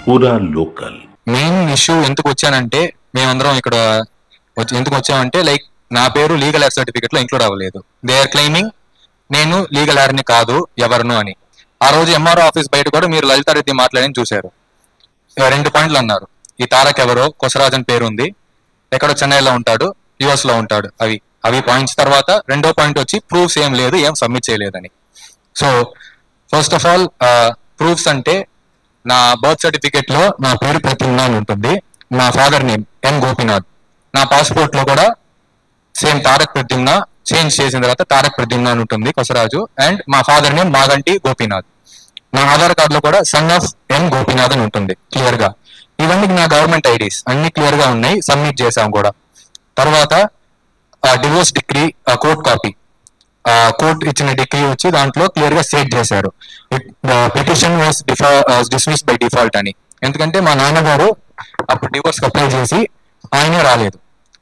పూరా local. Main issue ఎందుకు వచ్చానంటే, మేమందరం ఇక్కడ ఎందుకు వచ్చామంటే, లైక్ నా పేరు లీగల్ ఎయిర్ సర్టిఫికేట్ లో ఇంక్లూడ్ అవ్వలేదు. దే ఆర్ క్లెయిమింగ్ నేను లీగల్ ఎయిర్ని కాదు, ఎవరిను అని. ఆ రోజు ఎంఆర్ఓ ఆఫీస్ బయట కూడా మీరు లలితారెడ్డి మాట్లాడని చూశారు. 2 పాయింట్లు అన్నారు. ఈ తారక్ ఎవరో, కొసరాజన్ పేరు ఉంది, ఎక్కడో చెన్నైలో ఉంటాడు, యుఎస్ లో ఉంటాడు. అవి పాయింట్స్. తర్వాత రెండో పాయింట్ వచ్చి ప్రూఫ్స్ ఏం లేదు, ఏం సబ్మిట్ చేయలేదని. So first of all proofs అంటే, నా బర్త్ సర్టిఫికేట్ లో నా పేరు ప్రతిమ్న అని ఉంటుంది, నా ఫాదర్ నేమ్ ఎన్ గోపీనాథ్. నా పాస్పోర్ట్ లో కూడా సేమ్ తారక్ ప్రతిమ్న, చేంజ్ చేసిన తర్వాత తారక్ ప్రతిమ్న అని ఉంటుంది, కొసరాజు. అండ్ మా ఫాదర్ నేమ్ మాగంటి గోపీనాథ్. నా ఆధార్ కార్డ్ లో కూడా సన్ ఆఫ్ ఎన్ గోపీనాథ్ అని ఉంటుంది క్లియర్ గా. ఇవన్నీ నా గవర్నమెంట్ ఐడీస్ అన్ని క్లియర్ గా ఉన్నాయి, సబ్మిట్ చేసాం కూడా. తర్వాత divorce degree court copy, court ఇచ్చిన డిగ్రీ వచ్చి దాంట్లో క్లియర్ గా స్టేట్ చేశారు, petition was dismiss by default అని. ఎందుకంటే మా నాన్నగారు అప్పుడు డివోర్స్ అప్లై చేసి ఆయనే రాలేదు.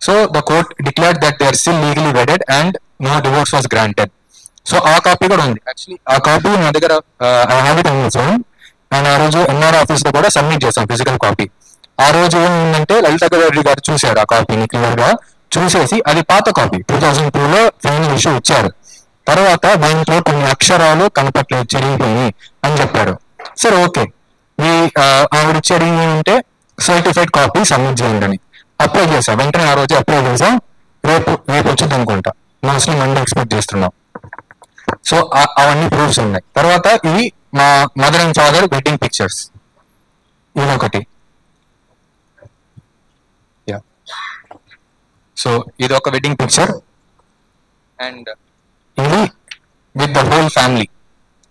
So the court declared that they are still legally wedded and no divorce was granted. So ఆ కాపీ కూడా ఉంది. యాక్చువల్లీ ఆ కాపీ నా దగ్గర I have it on my phone. And ఆ రోజు ఎన్ఆర్ ఆఫీస్ లో కూడా సబ్మిట్ చేశాం ఫిజికల్ కాపీ. ఆ రోజు ఏమైందంటే లలిత రెడ్డి గారు చూశారు ఆ కాపీని క్లియర్ గా, చూసేసి అది పాత కాపీ 2002 లో ఫైనల్ ఇష్యూ ఇచ్చారు. తర్వాత దాంట్లో కొన్ని అక్షరాలు కనపట్లేదు, చెరిగిపోయి అని చెప్పారు. సరే ఓకే, మీ ఆవిడ చెరిగి ఉంటే సర్టిఫైడ్ కాపీ సబ్మిట్ చేయండి అని అప్లై చేశాం. వెంటనే ఆ రోజు అప్లై చేసాం. రేపు వచ్చింది అనుకుంటా, మోస్ట్లీ మండే ఎక్స్పెక్ట్ చేస్తున్నాం. సో అవన్నీ ప్రూఫ్స్ ఉన్నాయి. తర్వాత ఇవి మా mother and father wedding pictures, ఇదొకటి. సో ఇది ఒక వెడ్డింగ్ పిక్చర్. అండ్ ఇది విత్ ద హోల్ ఫ్యామిలీ,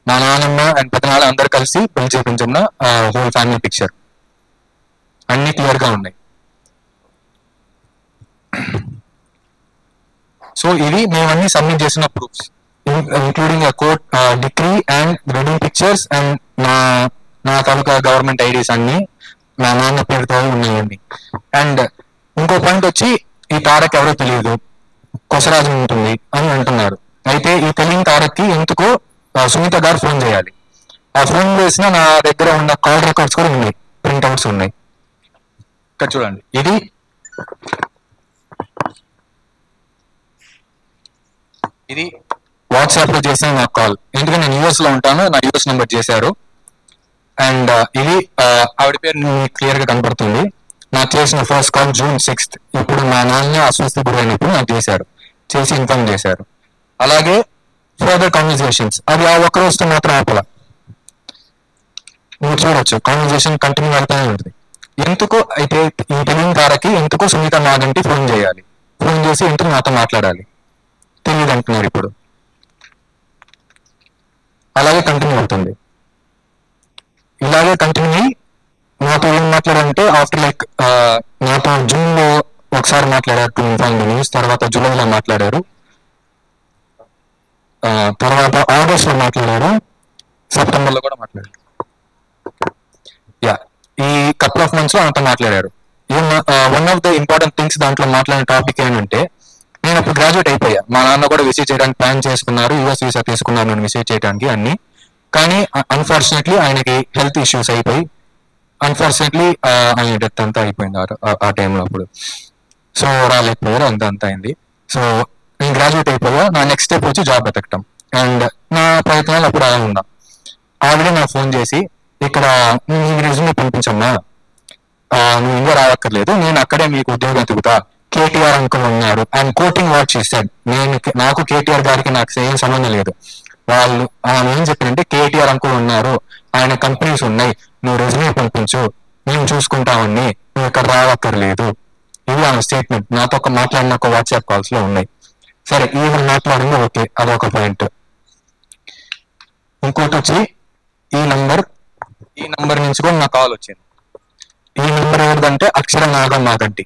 మా నాన్నమ్మ అండ్ పెద్దనాన్న అందరు కలిసి పెళ్లి చేపించున్న హోల్ ఫ్యామిలీ పిక్చర్. అన్ని క్లియర్ గా ఉన్నాయి. సో ఇవి మేమన్నీ సబ్మిట్ చేసిన proofs, including court degree and wedding pictures and నా తాలూకా గవర్నమెంట్ ఐడీస్ అన్ని మా నాన్న పేరుతో ఉన్నాయండి. అండ్ ఇంకో పాయింట్ వచ్చి, ఈ తారక్ ఎవరో తెలియదు, కొసరాజు ఉంటుంది అని అంటున్నారు. అయితే ఈ తెలియని తారక్కి ఎందుకో సునీత గారు ఫోన్ చేయాలి. ఆ ఫోన్ చేసిన నా దగ్గర ఉన్న కాల్ రికార్డ్స్ కూడా ఉన్నాయి, ప్రింట్అవుట్స్ ఉన్నాయి. ఇక్కడ చూడండి, ఇది వాట్సాప్ లో చేసిన నా కాల్. ఎందుకంటే నేను యూఎస్ లో ఉంటాను, నా యూఎస్ నెంబర్ చేశారు. అండ్ ఇది ఆవిడ పేరు క్లియర్ గా కనపడుతుంది. నాకు చేసిన ఫస్ట్ కాల్ June 6th. ఇప్పుడు మా నాన్న అస్వస్థ గురైనప్పుడు నాకు చేసి ఇన్ఫార్మ్ చేశారు. అలాగే ఫర్దర్ కాన్వర్సేషన్స్, అది ఆ ఒక్క రోజుతో మాత్రం ఆపల. మీరు చూడొచ్చు, కాన్వర్సేషన్ కంటిన్యూ అవుతానే ఉంటుంది. ఎందుకు అయితే ఈ తెలియని తారకి ఎందుకు సునీత మాగంటి ఫోన్ చేయాలి, ఫోన్ చేసి ఎందుకు నాతో మాట్లాడాలి తెలియదు అంటున్నారు ఇప్పుడు. అలాగే కంటిన్యూ అవుతుంది. ఇలాగే కంటిన్యూ అయ్యి నాతో ఏం మాట్లాడారంటే, ఆఫ్టర్ లైక్ నాతో జూన్ లో ఒకసారి మాట్లాడారు 2 ఇన్ఫార్మ్ న్యూస్, తర్వాత జూలైలో మాట్లాడారు, తర్వాత ఆగస్ట్ లో మాట్లాడారు, సెప్టెంబర్ లో కూడా మాట్లాడారు. ఈ కపుల్ ఆఫ్ మంత్స్ లో అంతా మాట్లాడారు. One of the important things దాంట్లో మాట్లాడిన టాపిక్ ఏంటంటే, నేను అప్పుడు గ్రాడ్యుయేట్ అయిపోయా. మా నాన్న కూడా విజిట్ చేయడానికి ప్లాన్ చేసుకున్నారు, యూఎస్ వీసా తీసుకున్నారు నేను విజిట్ చేయడానికి అన్ని. కానీ అన్ఫార్చునేట్లీ ఆయనకి హెల్త్ ఇష్యూస్ అయిపోయి అన్ఫార్చునేట్లీ ఆయన డెత్ అంతా అయిపోయింది ఆ టైంలో అప్పుడు. సో రాలేకపోయారు, అంతా అయింది. సో నేను గ్రాడ్యుయేట్ అయిపోయా. నా నెక్స్ట్ స్టెప్ వచ్చి జాబ్ వెతకటం. అండ్ నా ప్రయత్నాలు అప్పుడు అలా ఉన్నా. ఆల్రెడీ నాకు ఫోన్ చేసి, ఇక్కడ నీ రెజ్యూమే పంపించమ్మా, నువ్వు ఇండియా రావక్కర్లేదు, నేను అక్కడే మీకు ఉద్యోగం తిరుగుతా, కేటీఆర్ అంకుల్ ఉన్నారు. అండ్ కోటింగ్ వాట్ చేశాడు, నాకు కేటీఆర్ గారికి నాకు ఏం సంబంధం లేదు. వాళ్ళు ఏం చెప్పారంటే, కేటీఆర్ అంకుల్ ఉన్నారు, ఆయన కంపెనీస్ ఉన్నాయి, నువ్వు రెజ్యూమే పంపించు, మేము చూసుకుంటామని, నువ్వు ఇక్కడ రావక్కర్లేదు. ఇది ఆమె స్టేట్మెంట్. నాతో మాట్లాడిన ఒక వాట్సాప్ కాల్స్ లో ఉన్నాయి. సరే, ఈవెన్ మాట్లాడింది ఓకే, అదొక పాయింట్. ఇంకోటి వచ్చి ఈ నంబర్ నుంచి కూడా నాకు కాల్ వచ్చింది. ఈ నంబర్ ఎవరిదంటే అక్షర నాగం మాగంటి,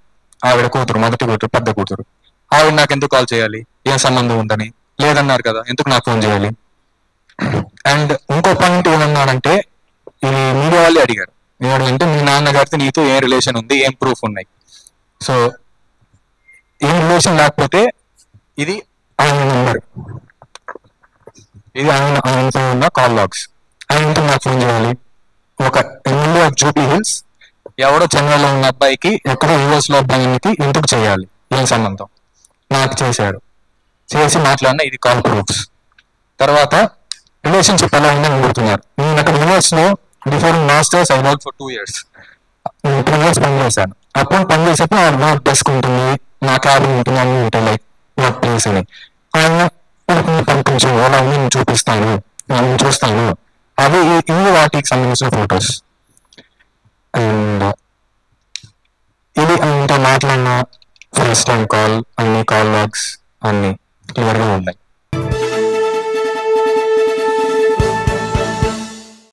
ఆవిడ కూతురు, మొదటి కూతురు, పెద్ద కూతురు. ఆవిడ నాకు ఎందుకు కాల్ చేయాలి, ఏం సంబంధం ఉందని? లేదన్నారు కదా, ఎందుకు నాకు ఫోన్ చేయాలి? అండ్ ఇంకో పాయింట్ ఏమన్నాడంటే, ఈ మీడియా వాళ్ళే అడిగారు, ఏమంటే మీ నాన్నగారితో నీతో ఏం రిలేషన్ ఉంది, ఏం ప్రూఫ్ ఉన్నాయి? సో ఏం రిలేషన్ లేకపోతే ఇది ఆయన నెంబర్, ఇది ఆయనతో ఉన్న కాల్ లాగ్స్. ఆయన ఎందుకు నాకు ఫోన్ చేయాలి? ఒక ఎమ్మెల్యే ఆఫ్ జూబ్లీ హిల్స్ ఎవడో చెన్నైలో ఉన్న అబ్బాయికి ఎక్కడో యూఎస్ లో అబ్బాయికి ఎందుకు చేయాలి? ఏం సంబంధం? నాకు చేశాడు. చేసి మాట్లాడిన ఇది కాల్ ప్రూఫ్స్. తర్వాత రిలేషన్షిప్ ఎలా ఉందని అడుగుతున్నారు. నేను అక్కడ యూఎస్ లో before masters I work for 2 years. 2 years పనిచేశాను. అప్పుడు పనిచేసేప్పుడు నా డెస్క్ ఉంటుంది, నా క్యాబిన్ ఉంటుంది, అన్నీ ఉంటాయి లైక్ వర్క్ ప్లేస్ అని. ఆయన పంపించు, అలా నేను చూపిస్తాను, నేను చూస్తాను. అవి ఇవి వాటికి సంబంధించిన ఫొటోస్. అండ్ ఇది అంతా మాట్లాడిన ఫస్ట్ టైం కాల్, అన్ని కాల్ లాగ్స్ అన్ని క్లియర్గా ఉన్నాయి.